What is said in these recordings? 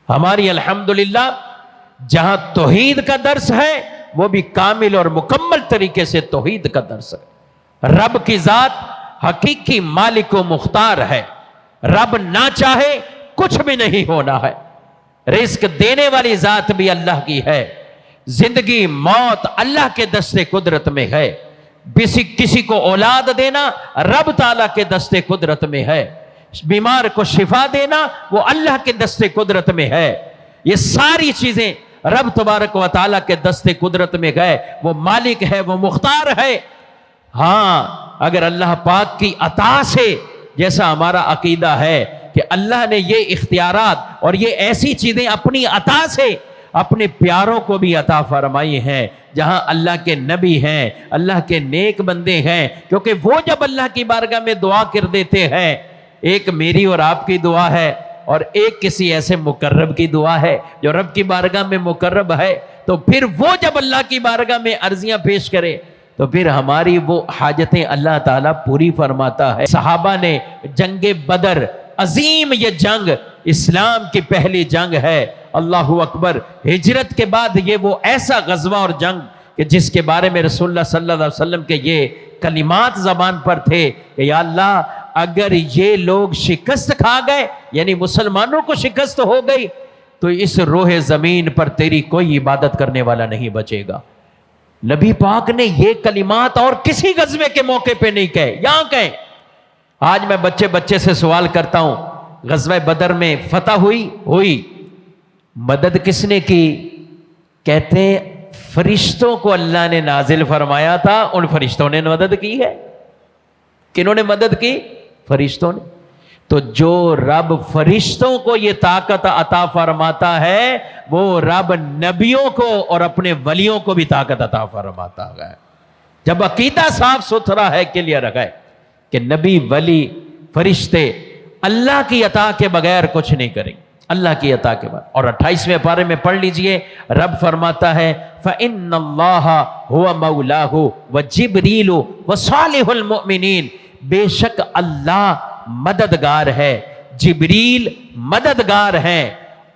ہماری الحمدللہ جہاں توحید کا درس ہے وہ بھی کامل اور مکمل طریقے سے توحید کا درس ہے۔ رب کی ذات حقیقی مالک و مختار ہے، رب نہ چاہے کچھ بھی نہیں ہونا ہے۔ رزق دینے والی ذات بھی اللہ کی ہے، زندگی موت اللہ کے دست قدرت میں ہے، کسی کو اولاد دینا رب تعالیٰ کے دست قدرت میں ہے، بیمار کو شفا دینا وہ اللہ کے دست قدرت میں ہے۔ یہ ساری چیزیں رب تبارک و تعالیٰ کے دست قدرت میں گئے، وہ مالک ہے، وہ مختار ہے۔ ہاں اگر اللہ پاک کی عطا سے، جیسا ہمارا عقیدہ ہے کہ اللہ نے یہ اختیارات اور یہ ایسی چیزیں اپنی عطا سے اپنے پیاروں کو بھی عطا فرمائی ہیں، جہاں اللہ کے نبی ہیں، اللہ کے نیک بندے ہیں، کیونکہ وہ جب اللہ کی بارگاہ میں دعا کر دیتے ہیں، ایک میری اور آپ کی دعا ہے اور ایک کسی ایسے مقرب کی دعا ہے جو رب کی بارگاہ میں مقرب ہے، تو پھر وہ جب اللہ کی بارگاہ میں عرضیاں پیش کرے تو پھر ہماری وہ حاجتیں اللہ تعالیٰ پوری فرماتا ہے۔ صحابہ نے جنگ بدر، عظیم یہ جنگ اسلام کی پہلی جنگ ہے، اللہ اکبر، ہجرت کے بعد یہ وہ ایسا غزوہ اور جنگ کہ جس کے بارے میں رسول اللہ صلی اللہ علیہ وسلم کے یہ کلمات زبان پر تھے کہ یا اللہ اگر یہ لوگ شکست کھا گئے، یعنی مسلمانوں کو شکست ہو گئی، تو اس روح زمین پر تیری کوئی عبادت کرنے والا نہیں بچے گا۔ نبی پاک نے یہ کلمات اور کسی غزوے کے موقع پہ نہیں کہے، یہاں کہیں۔ آج میں بچے سے سوال کرتا ہوں، غزوہ بدر میں فتح ہوئی، مدد کس نے کی؟ کہتے ہیں فرشتوں کو اللہ نے نازل فرمایا تھا، ان فرشتوں نے مدد کی ہے۔ کنہوں نے مدد کی؟ فرشتوں نے۔ تو جو رب فرشتوں کو یہ طاقت عطا فرماتا ہے، وہ رب نبیوں کو اور اپنے ولیوں کو بھی طاقت عطا فرماتا ہے۔ جب عقیدہ صاف ستھرا ہے، کلیئر ہے کہ نبی، ولی، فرشتے اللہ کی عطا کے بغیر کچھ نہیں کریں، اللہ کی عطا کے بعد۔ اور 28ویں پارے میں پڑھ لیجئے، رب فرماتا ہے فَإِنَّ اللَّهَ هُوَ مَوْلَاهُ وَجِبْرِيلُ وَصَالِحُ الْمُؤْمِنِينَ، بے شک اللہ مددگار ہے، جبریل مددگار ہیں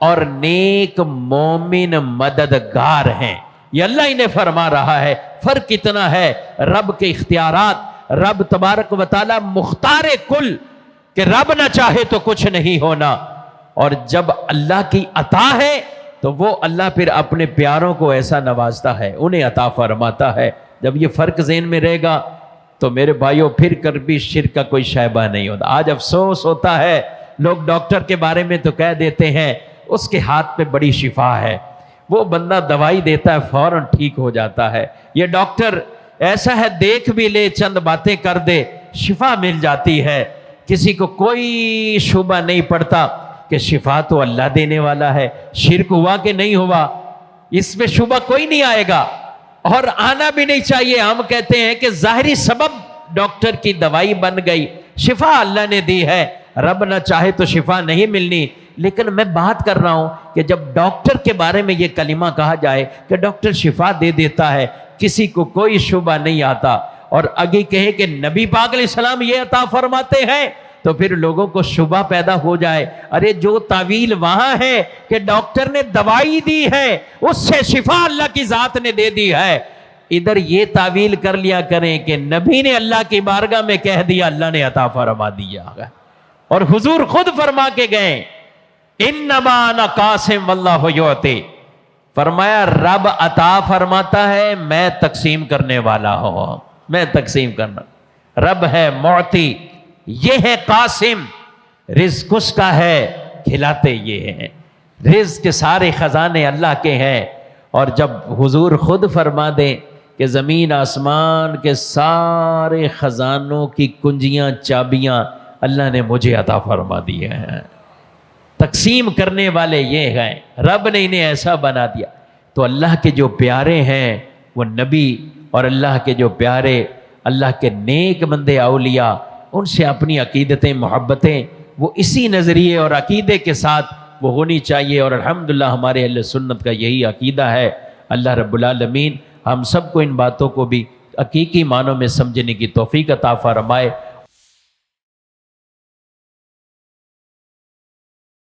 اور نیک مومن مددگار ہیں۔ یہ اللہ انہیں فرما رہا ہے۔ فرق اتنا ہے، رب کے اختیارات، رب تبارک و تعالی مختار کل، کہ رب نہ چاہے تو کچھ نہیں ہونا، اور جب اللہ کی عطا ہے تو وہ اللہ پھر اپنے پیاروں کو ایسا نوازتا ہے، انہیں عطا فرماتا ہے۔ جب یہ فرق ذہن میں رہے گا تو میرے بھائیوں پھر کر بھی شرک کا کوئی شائبہ نہیں ہوتا۔ آج افسوس ہوتا ہے، لوگ ڈاکٹر کے بارے میں تو کہہ دیتے ہیں اس کے ہاتھ پہ بڑی شفا ہے، وہ بندہ دوائی دیتا ہے فوراً ٹھیک ہو جاتا ہے۔ یہ ڈاکٹر ایسا ہے، دیکھ بھی لے، چند باتیں کر دے، شفا مل جاتی ہے۔ کسی کو کوئی شبہ نہیں پڑتا کہ شفا تو اللہ دینے والا ہے، شرک ہوا کہ نہیں ہوا اس میں شبہ کوئی نہیں آئے گا، اور آنا بھی نہیں چاہیے۔ ہم کہتے ہیں کہ ظاہری سبب ڈاکٹر کی دوائی بن گئی، شفا اللہ نے دی ہے، رب نہ چاہے تو شفا نہیں ملنی۔ لیکن میں بات کر رہا ہوں کہ جب ڈاکٹر کے بارے میں یہ کلمہ کہا جائے کہ ڈاکٹر شفا دے دیتا ہے، کسی کو کوئی شبہ نہیں آتا، اور آگے کہے کہ نبی پاک علیہ السلام یہ عطا فرماتے ہیں، تو پھر لوگوں کو شبہ پیدا ہو جائے، ارے جو تعویل وہاں ہے کہ ڈاکٹر نے دوائی دی ہے، اس سے شفا اللہ کی ذات نے دے دی ہے، ادھر یہ تعویل کر لیا کریں کہ نبی نے اللہ کی بارگاہ میں کہہ دیا، اللہ نے عطا فرما دیا ہے۔ اور حضور خود فرما کے گئے انما انا قاسم واللہ یعطی، فرمایا رب عطا فرماتا ہے، میں تقسیم کرنے والا ہوں، میں تقسیم کرنا۔ رب ہے معطی، یہ ہے قاسم، رزق اس کا ہے، کھلاتے یہ ہیں۔ رزق کے سارے خزانے اللہ کے ہیں، اور جب حضور خود فرما دیں کہ زمین آسمان کے سارے خزانوں کی کنجیاں، چابیاں اللہ نے مجھے عطا فرما دی ہیں، تقسیم کرنے والے یہ ہیں، رب نے انہیں ایسا بنا دیا۔ تو اللہ کے جو پیارے ہیں وہ نبی، اور اللہ کے جو پیارے اللہ کے نیک بندے اولیاء، ان سے اپنی عقیدتیں، محبتیں وہ اسی نظریے اور عقیدے کے ساتھ وہ ہونی چاہیے، اور الحمدللہ ہمارے اہل سنت کا یہی عقیدہ ہے۔ اللہ رب العالمین ہم سب کو ان باتوں کو بھی حقیقی معنوں میں سمجھنے کی توفیق عطا فرمائے۔